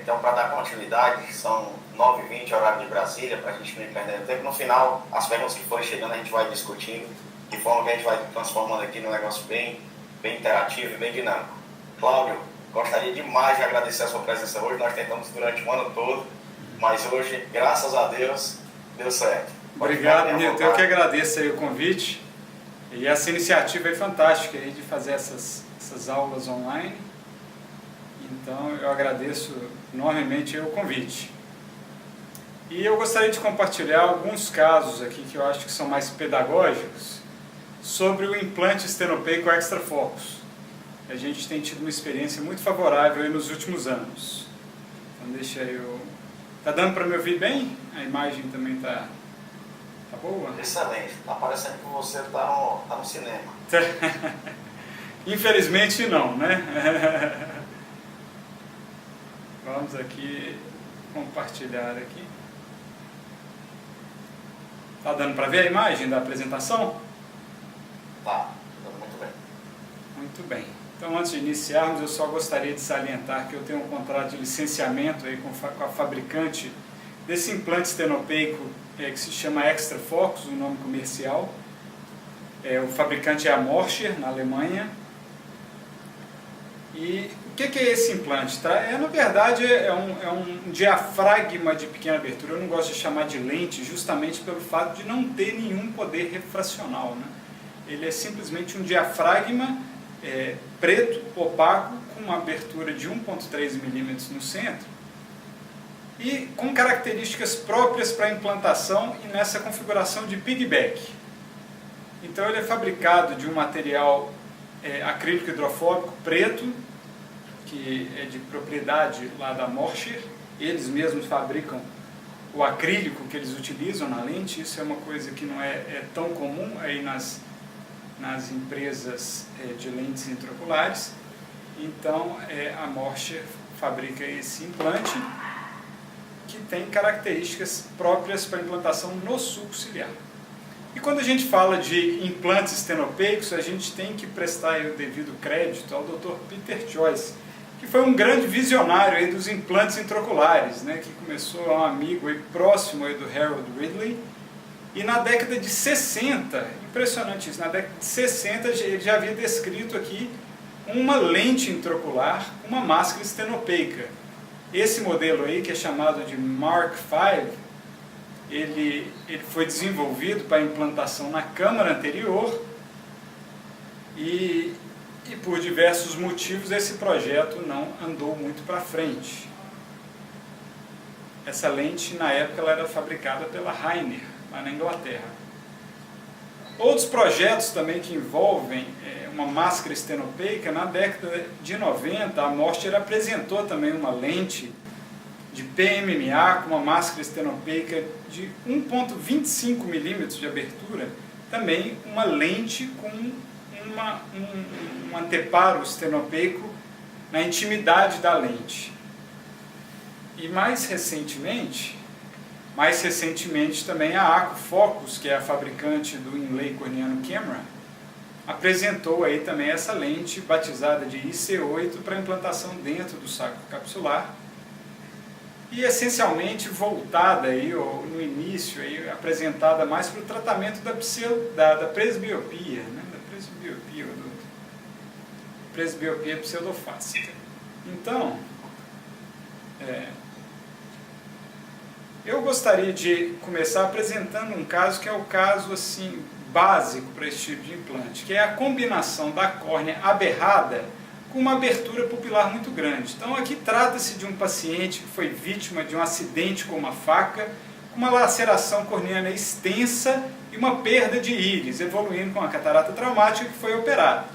Então, para dar continuidade, são 9h20, horário de Brasília, para a gente não ir perdendo tempo. No final, as perguntas que forem chegando, a gente vai discutindo, de forma que a gente vai transformando aqui num negócio bem interativo e bem dinâmico. Cláudio, gostaria demais de agradecer a sua presença hoje. Nós tentamos durante o ano todo, mas hoje, graças a Deus, deu certo. Obrigado, Nilton. Eu que agradeço aí o convite. E essa iniciativa é fantástica aí de fazer essas aulas online. Então, eu agradeço enormemente o convite. E eu gostaria de compartilhar alguns casos aqui que eu acho que são mais pedagógicos sobre o implante estenopeico extra focus. A gente tem tido uma experiência muito favorável aí nos últimos anos. Então, deixa eu... Tá dando para me ouvir bem? A imagem também tá boa? Excelente. Tá parecendo que você tá no cinema. Infelizmente não, né? Vamos aqui compartilhar aqui. Tá dando para ver a imagem da apresentação? Tá, dando muito bem. Muito bem. Então, antes de iniciarmos, eu só gostaria de salientar que eu tenho um contrato de licenciamento aí com a fabricante desse implante estenopeico que se chama Extra Focus, o nome comercial. O fabricante é a Morscher, na Alemanha. E o que é esse implante? Na verdade, é um diafragma de pequena abertura. Eu não gosto de chamar de lente, justamente pelo fato de não ter nenhum poder refracional, né? Ele é simplesmente um diafragma preto, opaco, com uma abertura de 1,3 milímetros no centro e com características próprias para implantação e nessa configuração de piggyback. Então ele é fabricado de um material acrílico hidrofóbico preto, que é de propriedade lá da Morscher. Eles mesmos fabricam o acrílico que eles utilizam na lente. Isso é uma coisa que não é tão comum aí nas empresas de lentes intraoculares. Então a Morscher fabrica esse implante que tem características próprias para implantação no sulco ciliar. E quando a gente fala de implantes estenopeicos, a gente tem que prestar o devido crédito ao Dr. Peter Choice, que foi um grande visionário aí dos implantes intraoculares, né, que começou, um amigo aí próximo aí do Harold Ridley. E na década de 60, impressionante isso, na década de 60 ele já havia descrito aqui uma lente intraocular, uma máscara estenopeica. Esse modelo aí, que é chamado de Mark V, ele foi desenvolvido para implantação na câmara anterior e por diversos motivos esse projeto não andou muito para frente. Essa lente, na época, ela era fabricada pela Rainer, lá na Inglaterra. Outros projetos também que envolvem uma máscara estenopeica, na década de 90, a Morscher apresentou também uma lente de PMMA com uma máscara estenopeica de 1,25 milímetros de abertura, também uma lente com um anteparo estenopeico na intimidade da lente. E mais recentemente também a Aco Focus, que é a fabricante do inlay corneano Camera, apresentou aí também essa lente batizada de IC8 para implantação dentro do saco capsular e essencialmente voltada aí, ou no início aí, apresentada mais para o tratamento da presbiopia, né? Presbiopia pseudofácica. Então, eu gostaria de começar apresentando um caso que é o caso assim, básico para esse tipo de implante, que é a combinação da córnea aberrada com uma abertura pupilar muito grande. Então aqui trata-se de um paciente que foi vítima de um acidente com uma faca, com uma laceração corneana extensa e uma perda de íris, evoluindo com a catarata traumática que foi operada.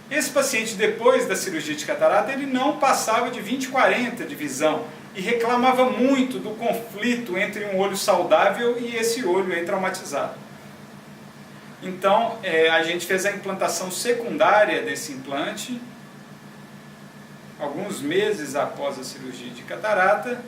Esse paciente, depois da cirurgia de catarata, ele não passava de 20/40 de visão e reclamava muito do conflito entre um olho saudável e esse olho aí traumatizado. Então, a gente fez a implantação secundária desse implante, alguns meses após a cirurgia de catarata,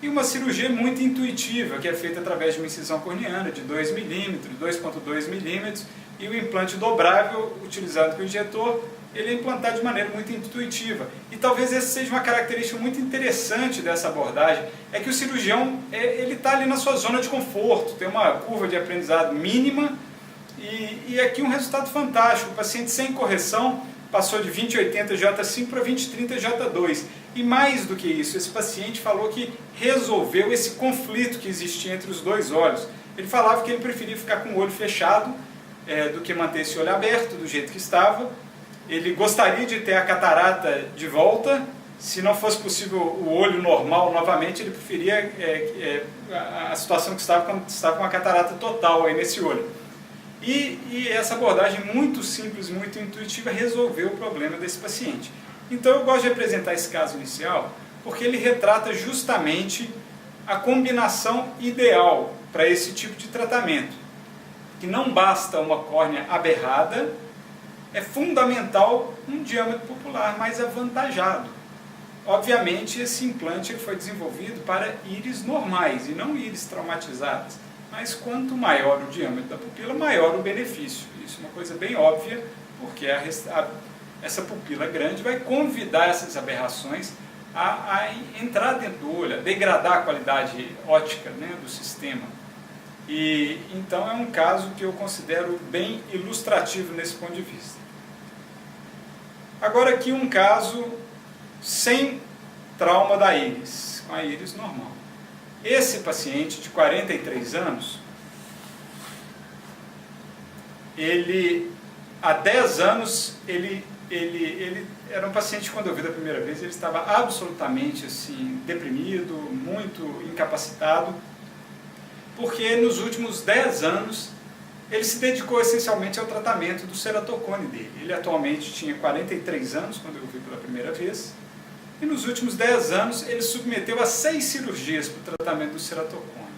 e uma cirurgia muito intuitiva, que é feita através de uma incisão corneana de 2 milímetros, 2,2 milímetros, E o implante dobrável, utilizado com o injetor, ele é implantado de maneira muito intuitiva. E talvez essa seja uma característica muito interessante dessa abordagem, é que o cirurgião ele está ali na sua zona de conforto, tem uma curva de aprendizado mínima, e aqui um resultado fantástico. O paciente sem correção passou de 20/80 J5 para 20/30 J2. E mais do que isso, esse paciente falou que resolveu esse conflito que existia entre os dois olhos. Ele falava que ele preferia ficar com o olho fechado do que manter esse olho aberto do jeito que estava. Ele gostaria de ter a catarata de volta. Se não fosse possível o olho normal novamente, ele preferia a situação que estava quando estava com a catarata total aí nesse olho. E essa abordagem muito simples, muito intuitiva, resolveu o problema desse paciente. Então eu gosto de apresentar esse caso inicial, porque ele retrata justamente a combinação ideal para esse tipo de tratamento. Que não basta uma córnea aberrada, é fundamental um diâmetro pupilar mais avantajado. Obviamente esse implante foi desenvolvido para íris normais e não íris traumatizadas. Mas quanto maior o diâmetro da pupila, maior o benefício. Isso é uma coisa bem óbvia, porque essa pupila grande vai convidar essas aberrações a entrar dentro do olho, a degradar a qualidade óptica, né, do sistema. E então é um caso que eu considero bem ilustrativo nesse ponto de vista. Agora aqui um caso sem trauma da íris, com a íris normal. Esse paciente de 43 anos, ele há 10 anos, ele era um paciente que, quando eu vi da primeira vez, ele estava absolutamente assim, deprimido, muito incapacitado, porque nos últimos 10 anos ele se dedicou essencialmente ao tratamento do ceratocone dele. Ele atualmente tinha 43 anos, quando eu vi pela primeira vez, e nos últimos 10 anos ele submeteu a 6 cirurgias para o tratamento do ceratocone.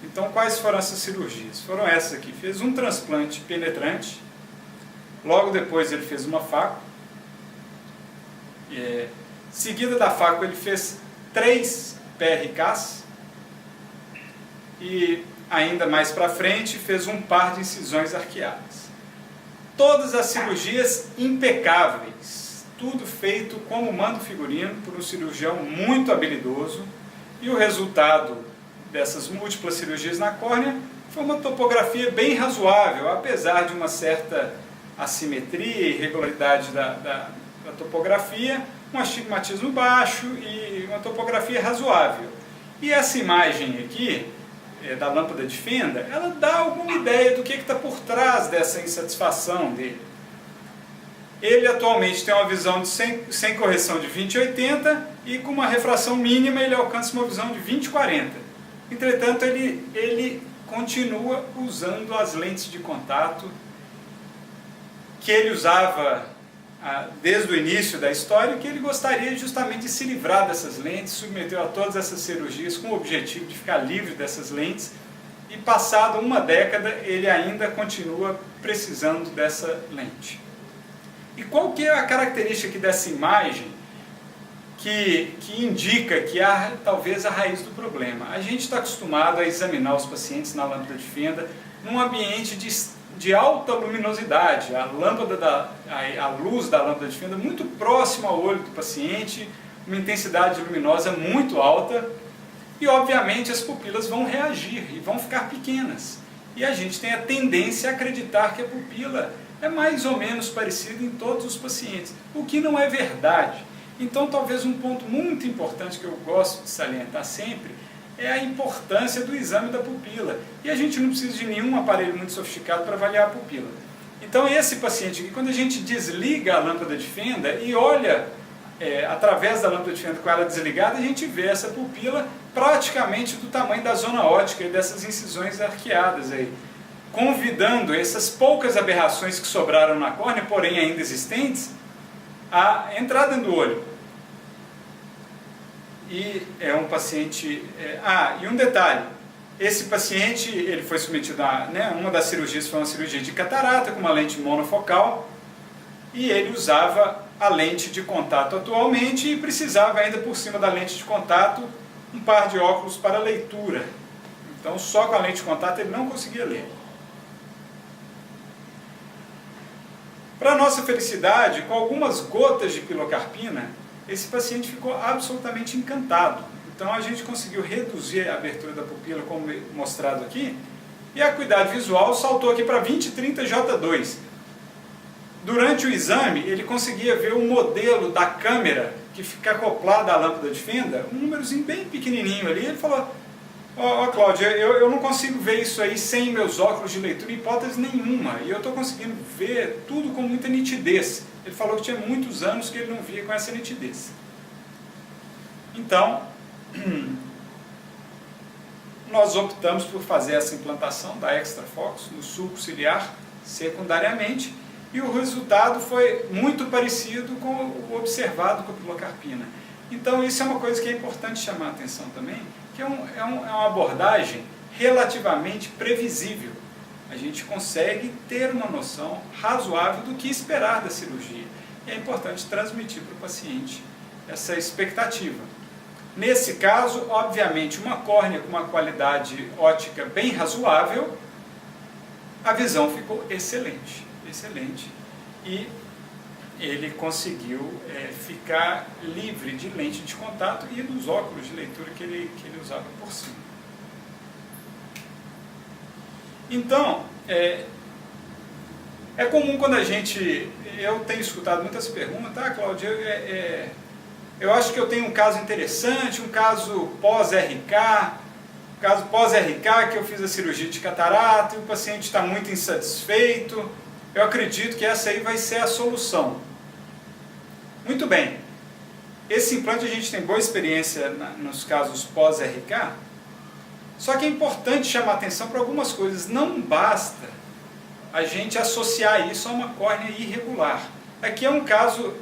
Então, quais foram essas cirurgias? Foram essas aqui. Fez um transplante penetrante, logo depois ele fez uma faco, seguida da faco ele fez 3 PRKs, e ainda mais para frente fez um par de incisões arqueadas. Todas as cirurgias impecáveis, tudo feito como manda o figurino por um cirurgião muito habilidoso, e o resultado dessas múltiplas cirurgias na córnea foi uma topografia bem razoável, apesar de uma certa assimetria e irregularidade da topografia, um astigmatismo baixo e uma topografia razoável. E essa imagem aqui, da lâmpada de fenda, ela dá alguma ideia do que está por trás dessa insatisfação dele. Ele atualmente tem uma visão de sem correção de 20/80 e com uma refração mínima ele alcança uma visão de 20/40. Entretanto, ele continua usando as lentes de contato que ele usava desde o início da história, que ele gostaria justamente de se livrar dessas lentes, submeteu a todas essas cirurgias com o objetivo de ficar livre dessas lentes, e passado uma década ele ainda continua precisando dessa lente. E qual que é a característica aqui dessa imagem que indica que há talvez a raiz do problema? A gente está acostumado a examinar os pacientes na lâmpada de fenda num ambiente de alta luminosidade, a luz da lâmpada de fenda muito próxima ao olho do paciente, uma intensidade luminosa muito alta, e obviamente as pupilas vão reagir e vão ficar pequenas. E a gente tem a tendência a acreditar que a pupila é mais ou menos parecida em todos os pacientes, o que não é verdade. Então talvez um ponto muito importante que eu gosto de salientar sempre é a importância do exame da pupila. E a gente não precisa de nenhum aparelho muito sofisticado para avaliar a pupila. Então esse paciente aqui, quando a gente desliga a lâmpada de fenda e olha através da lâmpada de fenda com ela desligada, a gente vê essa pupila praticamente do tamanho da zona óptica e dessas incisões arqueadas aí, convidando essas poucas aberrações que sobraram na córnea, porém ainda existentes, a entrar dentro do olho. E é um paciente... e um detalhe, esse paciente ele foi submetido a... uma das cirurgias foi uma cirurgia de catarata com uma lente monofocal, e ele usava a lente de contato atualmente e precisava ainda por cima da lente de contato um par de óculos para leitura. Então só com a lente de contato ele não conseguia ler. Para nossa felicidade, com algumas gotas de pilocarpina, esse paciente ficou absolutamente encantado. Então a gente conseguiu reduzir a abertura da pupila, como mostrado aqui, e a acuidade visual saltou aqui para 20/30J2. Durante o exame, ele conseguia ver o modelo da câmera que fica acoplada à lâmpada de fenda, um númerozinho bem pequenininho ali. Ele falou: ó, Cláudia, eu não consigo ver isso aí sem meus óculos de leitura, hipótese nenhuma, e eu estou conseguindo ver tudo com muita nitidez. Ele falou que tinha muitos anos que ele não via com essa nitidez. Então, nós optamos por fazer essa implantação da Extra Focus no sulco ciliar secundariamente, e o resultado foi muito parecido com o observado com a pilocarpina. Então isso é uma coisa que é importante chamar a atenção também, que é uma abordagem relativamente previsível. A gente consegue ter uma noção razoável do que esperar da cirurgia. E é importante transmitir para o paciente essa expectativa. Nesse caso, obviamente, uma córnea com uma qualidade óptica bem razoável, a visão ficou excelente, excelente. E ele conseguiu ficar livre de lente de contato e dos óculos de leitura que ele usava por cima. Então, é comum quando eu tenho escutado muitas perguntas: Cláudia, eu acho que eu tenho um caso interessante, um caso pós-RK, que eu fiz a cirurgia de catarata e o paciente está muito insatisfeito, eu acredito que essa aí vai ser a solução. Muito bem, esse implante a gente tem boa experiência nos casos pós-RK, só que é importante chamar atenção para algumas coisas. Não basta a gente associar isso a uma córnea irregular. Aqui é um caso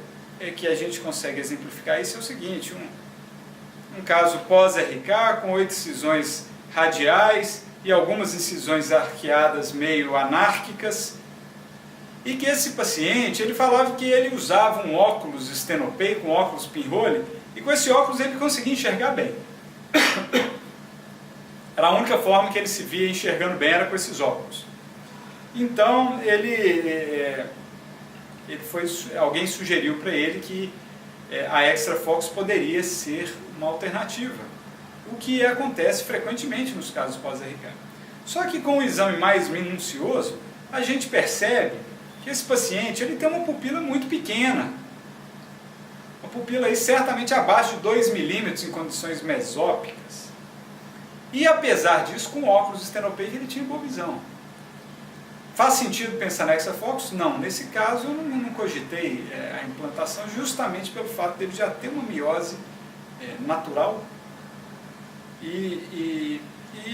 que a gente consegue exemplificar isso, é o seguinte: um caso pós-RK com 8 incisões radiais e algumas incisões arqueadas meio anárquicas, e que esse paciente, ele falava que ele usava um óculos estenopeico, um óculos pinhole, e com esse óculos ele conseguia enxergar bem. Era a única forma que ele se via enxergando bem, era com esses óculos. Então alguém sugeriu para ele que a Extra Focus poderia ser uma alternativa, o que acontece frequentemente nos casos pós-RK. Só que com o exame mais minucioso, a gente percebe que esse paciente ele tem uma pupila muito pequena, uma pupila aí certamente abaixo de 2 milímetros em condições mesópicas. E apesar disso, com óculos estenopeico ele tinha boa visão. Faz sentido pensar na Extra Focus? Não, nesse caso eu não cogitei a implantação, justamente pelo fato dele já ter uma miose natural e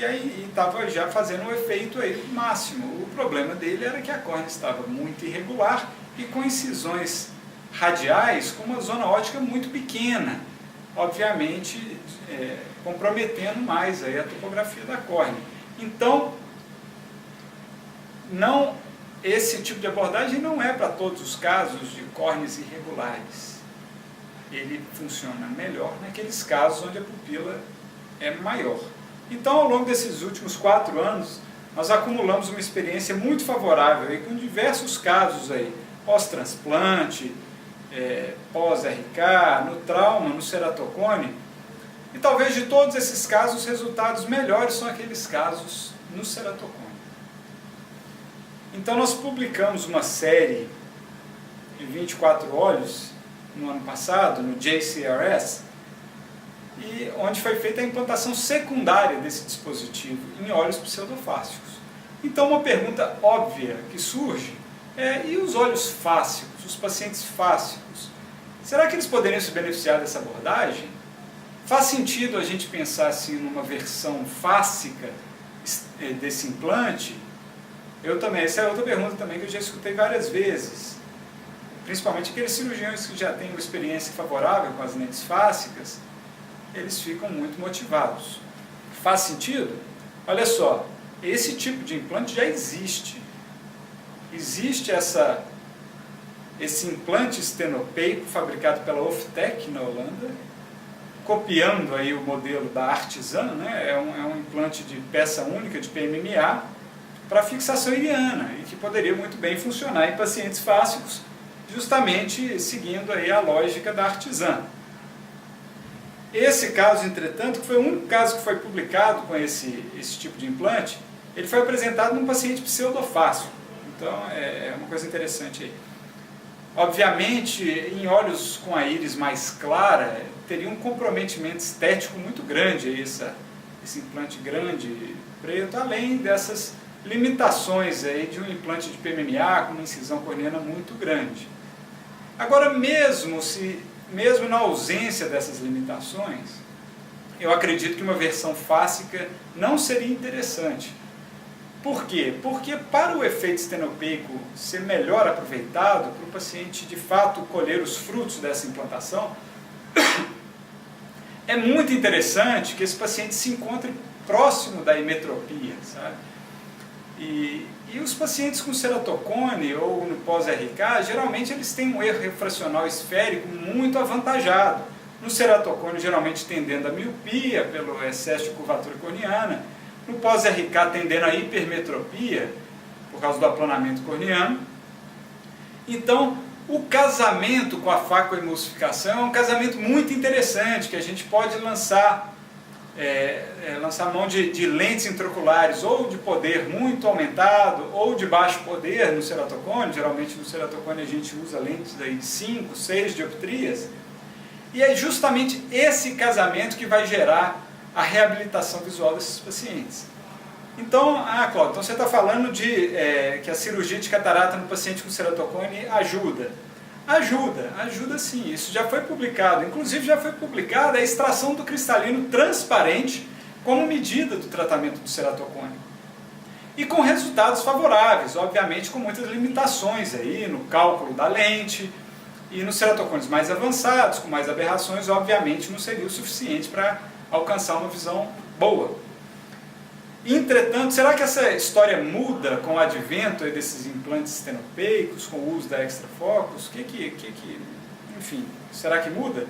aí estava já fazendo um efeito aí máximo. O problema dele era que a córnea estava muito irregular e com incisões radiais com uma zona óptica muito pequena, obviamente comprometendo mais aí a topografia da córnea. Então, esse tipo de abordagem não é para todos os casos de córneas irregulares. Ele funciona melhor naqueles casos onde a pupila é maior. Então, ao longo desses últimos 4 anos, nós acumulamos uma experiência muito favorável aí, com diversos casos aí, pós-transplante, pós-RK, no trauma, no ceratocone. E talvez de todos esses casos, os resultados melhores são aqueles casos no ceratocone. Então nós publicamos uma série de 24 olhos no ano passado, no JCRS, e onde foi feita a implantação secundária desse dispositivo em olhos pseudofáscicos. Então uma pergunta óbvia que surge é: e os olhos fáscicos, os pacientes fáscicos? Será que eles poderiam se beneficiar dessa abordagem? Faz sentido a gente pensar assim numa versão fáscica desse implante? Essa é outra pergunta também que eu já escutei várias vezes, principalmente aqueles cirurgiões que já têm uma experiência favorável com as lentes fáscicas, eles ficam muito motivados. Faz sentido? Olha só, esse tipo de implante já existe. Existe esse implante estenopeico fabricado pela Oftec na Holanda, copiando aí o modelo da Artisan, né? É um implante de peça única de PMMA, para fixação iliana e que poderia muito bem funcionar em pacientes fáscicos, justamente seguindo aí a lógica da artesã. Esse caso, entretanto, que foi o único caso que foi publicado com esse tipo de implante, ele foi apresentado num paciente pseudofácico. Então, é uma coisa interessante aí. Obviamente, em olhos com a íris mais clara, teria um comprometimento estético muito grande aí, esse implante grande, preto, além dessas limitações aí de um implante de PMMA com uma incisão corneana muito grande. Agora, mesmo na ausência dessas limitações, eu acredito que uma versão fásica não seria interessante. Por quê? Porque para o efeito estenopeico ser melhor aproveitado, para o paciente de fato colher os frutos dessa implantação, é muito interessante que esse paciente se encontre próximo da himetropia, sabe? E os pacientes com ceratocone ou no pós-RK, geralmente eles têm um erro refracional esférico muito avantajado. No ceratocone, geralmente tendendo à miopia pelo excesso de curvatura corneana, no pós-RK tendendo à hipermetropia por causa do aplanamento corneano. Então, o casamento com a facoemulsificação é um casamento muito interessante, que a gente pode lançar mão de lentes intraoculares ou de poder muito aumentado ou de baixo poder no ceratocone. Geralmente no ceratocone a gente usa lentes de 5, 6 dioptrias, e é justamente esse casamento que vai gerar a reabilitação visual desses pacientes. Então, Cláudio, então você está falando que a cirurgia de catarata no paciente com ceratocone ajuda. Ajuda sim, isso já foi publicado. Inclusive já foi publicada a extração do cristalino transparente como medida do tratamento do ceratocone. E com resultados favoráveis, obviamente com muitas limitações aí no cálculo da lente, e nos ceratocones mais avançados, com mais aberrações, obviamente não seria o suficiente para alcançar uma visão boa. Entretanto, será que essa história muda com o advento desses implantes estenopeicos, com o uso da extrafocus? Enfim, será que muda?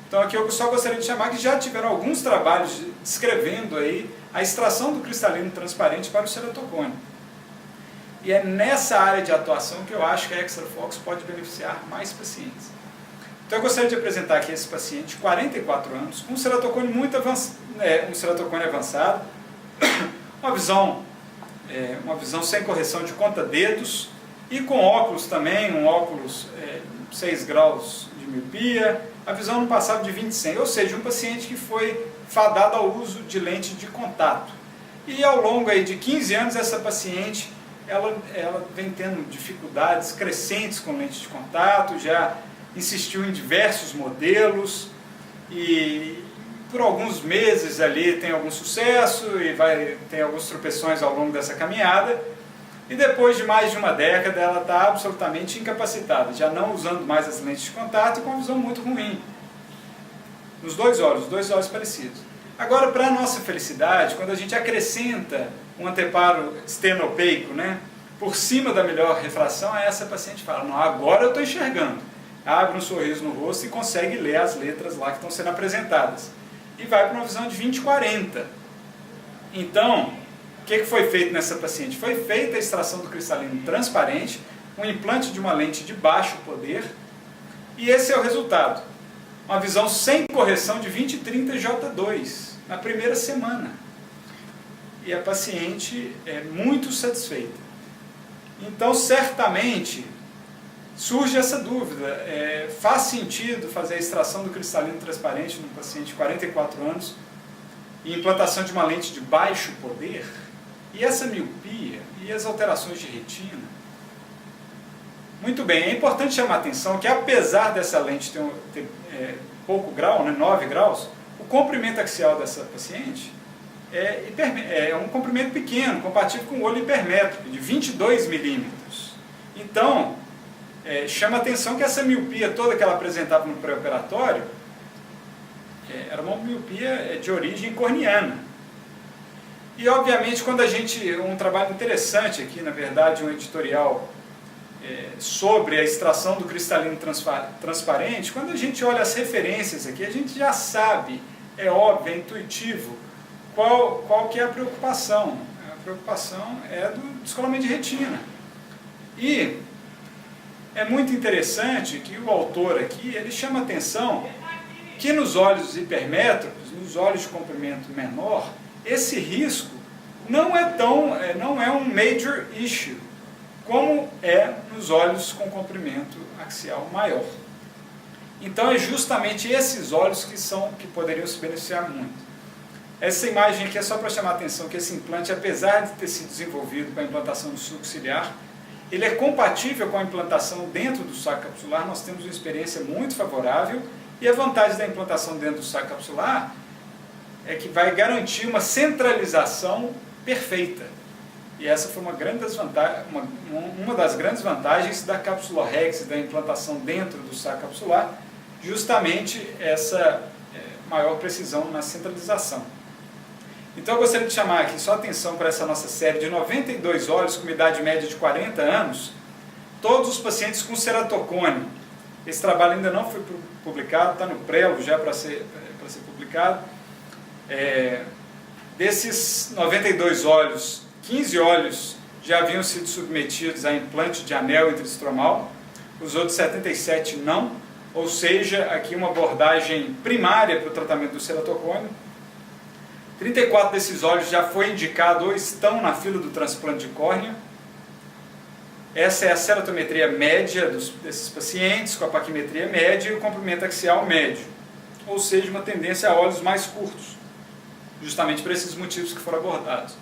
Então aqui eu só gostaria de chamar que já tiveram alguns trabalhos descrevendo aí a extração do cristalino transparente para o ceratocone. E é nessa área de atuação que eu acho que a extrafocus pode beneficiar mais pacientes. Então eu gostaria de apresentar aqui esse paciente de 44 anos, com um ceratocone muito avançado, uma visão sem correção de conta-dedos e com óculos também, um óculos 6 graus de miopia, a visão no passado de 20/100, ou seja, um paciente que foi fadado ao uso de lente de contato. E ao longo aí de 15 anos, essa paciente ela vem tendo dificuldades crescentes com lente de contato, já insistiu em diversos modelos e por alguns meses ali tem algum sucesso e tem alguns tropeções ao longo dessa caminhada, e depois de mais de uma década ela está absolutamente incapacitada, já não usando mais as lentes de contato e com uma visão muito ruim nos dois olhos parecidos. Agora, para a nossa felicidade, quando a gente acrescenta um anteparo estenopeico, né, por cima da melhor refração, aí essa paciente fala, não, agora eu estou enxergando, abre um sorriso no rosto e consegue ler as letras lá que estão sendo apresentadas. E vai para uma visão de 20/40. Então, o que foi feito nessa paciente? Foi feita a extração do cristalino transparente, um implante de uma lente de baixo poder, e esse é o resultado. Uma visão sem correção de 20/30 J2 na primeira semana. E a paciente é muito satisfeita. Então, certamente, surge essa dúvida, faz sentido fazer a extração do cristalino transparente num paciente de 44 anos e implantação de uma lente de baixo poder? E essa miopia? E as alterações de retina? Muito bem, é importante chamar a atenção que apesar dessa lente ter pouco grau, né, 9 graus, o comprimento axial dessa paciente é um comprimento pequeno, compatível com o olho hipermétrope, de 22 milímetros. Então, chama a atenção que essa miopia toda que ela apresentava no pré-operatório era uma miopia de origem corneana. E, obviamente, quando um trabalho interessante aqui, na verdade, um editorial sobre a extração do cristalino transparente, quando a gente olha as referências aqui, a gente já sabe, é óbvio, é intuitivo, qual que é a preocupação. A preocupação é do descolamento de retina. E é muito interessante que o autor aqui, ele chama a atenção que nos olhos hipermétropes, nos olhos de comprimento menor, esse risco não é um major issue, como é nos olhos com comprimento axial maior. Então é justamente esses olhos que poderiam se beneficiar muito. Essa imagem aqui é só para chamar a atenção que esse implante, apesar de ter sido desenvolvido para a implantação do sulco ciliar, ele é compatível com a implantação dentro do saco capsular. Nós temos uma experiência muito favorável, e a vantagem da implantação dentro do saco capsular é que vai garantir uma centralização perfeita. E essa foi uma das grandes vantagens da Capsulorex, da implantação dentro do saco capsular, justamente essa maior precisão na centralização. Então eu gostaria de chamar aqui só atenção para essa nossa série de 92 olhos com uma idade média de 40 anos, todos os pacientes com ceratocone. Esse trabalho ainda não foi publicado, está no prelo já para ser publicado. Desses 92 olhos, 15 olhos já haviam sido submetidos a implante de anel intraestromal, os outros 77 não, ou seja, aqui uma abordagem primária para o tratamento do ceratocone. 34 desses olhos já foi indicado ou estão na fila do transplante de córnea. Essa é a ceratometria média desses pacientes, com a paquimetria média e o comprimento axial médio, ou seja, uma tendência a olhos mais curtos, justamente por esses motivos que foram abordados.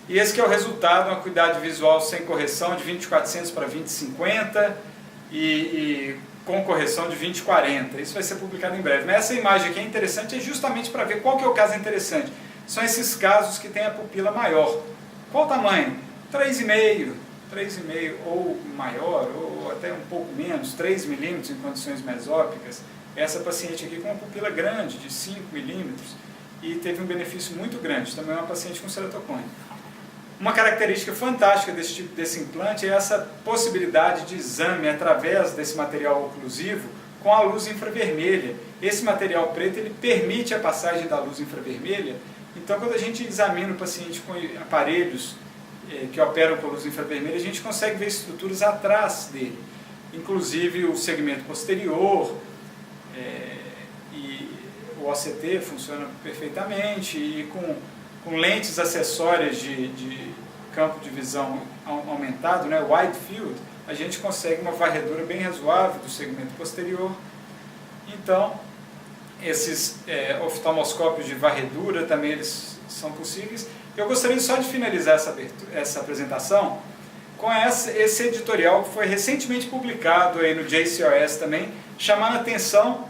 E esse que é o resultado, uma acuidade visual sem correção de 20/400 para 20/50 e com correção de 20/40. Isso vai ser publicado em breve. Mas essa imagem aqui é interessante, é justamente para ver qual que é o caso interessante. São esses casos que têm a pupila maior. Qual o tamanho? 3,5 ou maior, ou até um pouco menos, 3 milímetros em condições mesópicas. Essa paciente aqui com uma pupila grande, de 5 milímetros, e teve um benefício muito grande. Também é uma paciente com ceratocone. Uma característica fantástica desse implante é essa possibilidade de exame através desse material oclusivo com a luz infravermelha. Esse material preto ele permite a passagem da luz infravermelha. Então, quando a gente examina o paciente com aparelhos que operam com luz infravermelha, a gente consegue ver estruturas atrás dele, inclusive o segmento posterior, e o OCT funciona perfeitamente, e com lentes acessórias de campo de visão aumentado, né, wide field, a gente consegue uma varredura bem razoável do segmento posterior. Então, esses oftalmoscópios de varredura também eles são possíveis. Eu gostaria só de finalizar essa apresentação com esse editorial que foi recentemente publicado aí no JCRS também, chamando a atenção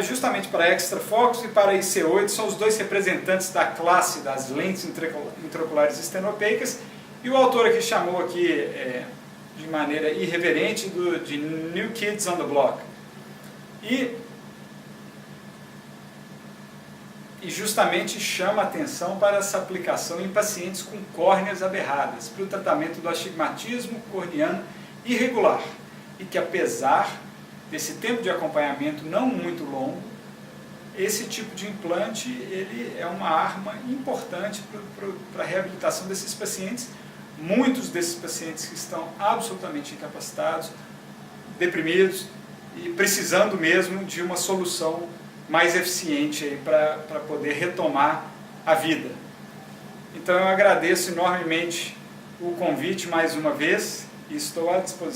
justamente para Extra Focus e para IC8, são os dois representantes da classe das lentes intraoculares estenopeicas, e o autor aqui chamou aqui de maneira irreverente de New Kids on the Block. E justamente chama a atenção para essa aplicação em pacientes com córneas aberradas, para o tratamento do astigmatismo corneano irregular, e que apesar desse tempo de acompanhamento não muito longo, esse tipo de implante ele é uma arma importante para a reabilitação desses pacientes. Muitos desses pacientes que estão absolutamente incapacitados, deprimidos e precisando mesmo de uma solução mais eficiente para poder retomar a vida. Então eu agradeço enormemente o convite mais uma vez e estou à disposição.